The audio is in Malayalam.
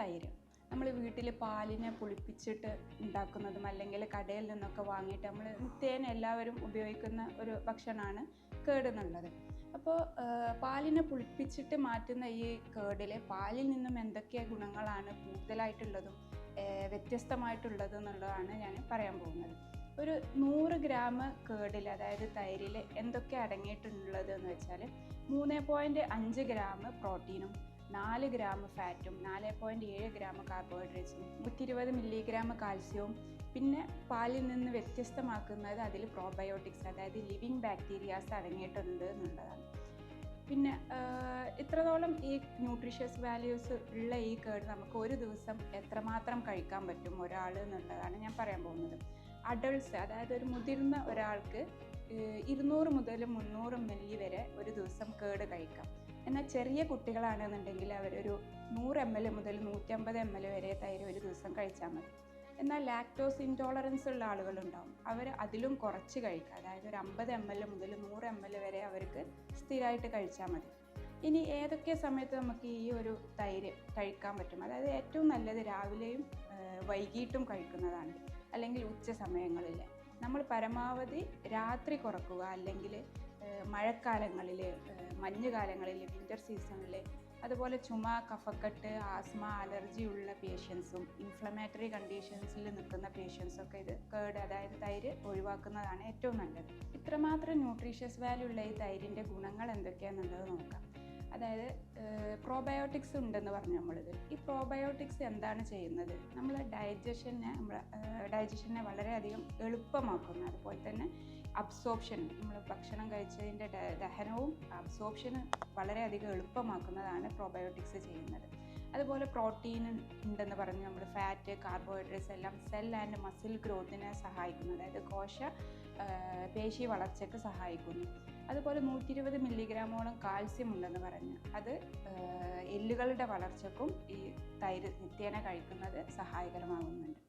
തൈര് നമ്മൾ വീട്ടിൽ പാലിനെ പുളിപ്പിച്ചിട്ട് ഉണ്ടാക്കുന്നതും അല്ലെങ്കിൽ കടയിൽ നിന്നൊക്കെ വാങ്ങിയിട്ട് നമ്മൾ നിത്യേന എല്ലാവരും ഉപയോഗിക്കുന്ന ഒരു ഭക്ഷണമാണ് കേട് എന്നുള്ളത്. അപ്പോൾ പാലിനെ പുളിപ്പിച്ചിട്ട് മാറ്റുന്ന ഈ കേടിൽ പാലിൽ നിന്നും എന്തൊക്കെ ഗുണങ്ങളാണ് കൂടുതലായിട്ടുള്ളതും വ്യത്യസ്തമായിട്ടുള്ളത് എന്നുള്ളതാണ് ഞാൻ പറയാൻ പോകുന്നത്. ഒരു 100 ഗ്രാം കേടിൽ, അതായത് തൈരിൽ എന്തൊക്കെ അടങ്ങിയിട്ടുള്ളത് എന്ന് വെച്ചാൽ 3.5 ഗ്രാം പ്രോട്ടീനും 4 ഗ്രാം ഫാറ്റും 4.7 ഗ്രാം കാർബോഹൈഡ്രേറ്റ്സും 120 മില്ലിഗ്രാം കാൽസ്യവും, പിന്നെ പാലിൽ നിന്ന് വ്യത്യസ്തമാക്കുന്നത് അതിൽ പ്രോബയോട്ടിക്സ്, അതായത് ലിവിങ് ബാക്ടീരിയാസ് അടങ്ങിയിട്ടുണ്ട് എന്നുള്ളതാണ്. പിന്നെ ഇത്രത്തോളം ഈ ന്യൂട്രീഷ്യസ് വാല്യൂസ് ഉള്ള ഈ കേട് നമുക്ക് ഒരു ദിവസം എത്രമാത്രം കഴിക്കാൻ പറ്റും ഒരാൾ എന്നുള്ളതാണ് ഞാൻ പറയാൻ പോകുന്നത്. അഡൾട്ട്സ്, അതായത് ഒരു മുതിർന്ന ഒരാൾക്ക് 200 മുതൽ 300 മില്ലി വരെ ഒരു ദിവസം കേട് കഴിക്കാം. എന്നാൽ ചെറിയ കുട്ടികളാണെന്നുണ്ടെങ്കിൽ അവരൊരു 100 ml മുതൽ 150 ml വരെ തൈര് ഒരു ദിവസം കഴിച്ചാൽ മതി. എന്നാൽ ലാക്ടോസ് ഇൻടോളറൻസ് ഉള്ള ആളുകളുണ്ടാവും, അവർ അതിലും കുറച്ച് കഴിക്കുക, അതായത് ഒരു 50 ml മുതൽ 100 ml വരെ അവർക്ക് സ്ഥിരമായിട്ട് കഴിച്ചാൽ മതി. ഇനി ഏതൊക്കെ സമയത്ത് നമുക്ക് ഈ ഒരു തൈര് കഴിക്കാൻ പറ്റും? അതായത് ഏറ്റവും നല്ലത് രാവിലെയും വൈകിട്ടും കഴിക്കുന്നതാണ്, അല്ലെങ്കിൽ ഉച്ച സമയങ്ങളിൽ. നമ്മൾ പരമാവധി രാത്രി കുറക്കുക, അല്ലെങ്കിൽ മഴക്കാലങ്ങളിൽ, മഞ്ഞുകാലങ്ങളിൽ, വിൻ്റർ സീസണിൽ, അതുപോലെ ചുമ, കഫക്കെട്ട്, ആസ്മ, അലർജി ഉള്ള പേഷ്യൻസും ഇൻഫ്ലമേറ്ററി കണ്ടീഷൻസിൽ നിൽക്കുന്ന പേഷ്യൻസൊക്കെ ഇത് കേട്, അതായത് തൈര് ഒഴിവാക്കുന്നതാണ് ഏറ്റവും നല്ലത്. ഇത്രമാത്രം ന്യൂട്രീഷ്യസ് വാല്യൂ ഉള്ള ഈ തൈരിൻ്റെ ഗുണങ്ങൾ എന്തൊക്കെയാണെന്നുള്ളത് നോക്കാം. അതായത് പ്രോബയോട്ടിക്സ് ഉണ്ടെന്ന് പറഞ്ഞു നമ്മളിത്. ഈ പ്രോബയോട്ടിക്സ് എന്താണ് ചെയ്യുന്നത്? നമ്മളെ ഡൈജഷനെ വളരെയധികം എളുപ്പമാക്കുന്നു. അതുപോലെ തന്നെ അബ്സോർപ്ഷനും, നമ്മൾ ഭക്ഷണം കഴിച്ചതിൻ്റെ ദഹനവും അബ്സോർപ്ഷനും വളരെയധികം എളുപ്പമാക്കുന്നതാണ് പ്രോബയോട്ടിക്സ് ചെയ്യുന്നത്. അതുപോലെ പ്രോട്ടീൻ ഉണ്ടെന്ന് പറഞ്ഞ് നമ്മൾ ഫാറ്റ്, കാർബോഹൈഡ്രേറ്റ്സ് എല്ലാം സെൽ ആൻഡ് മസിൽ ഗ്രോത്തിനെ സഹായിക്കുന്നു, അതായത് പേശി വളർച്ചയ്ക്ക് സഹായിക്കുന്നു. അതുപോലെ 120 മില്ലിഗ്രാമോളം കാൽസ്യം ഉണ്ടെന്ന് പറഞ്ഞ് അത് എല്ലുകളുടെ വളർച്ചയ്ക്കും ഈ തൈര് നിത്യേന കഴിക്കുന്നത് സഹായകരമാകുന്നുണ്ട്.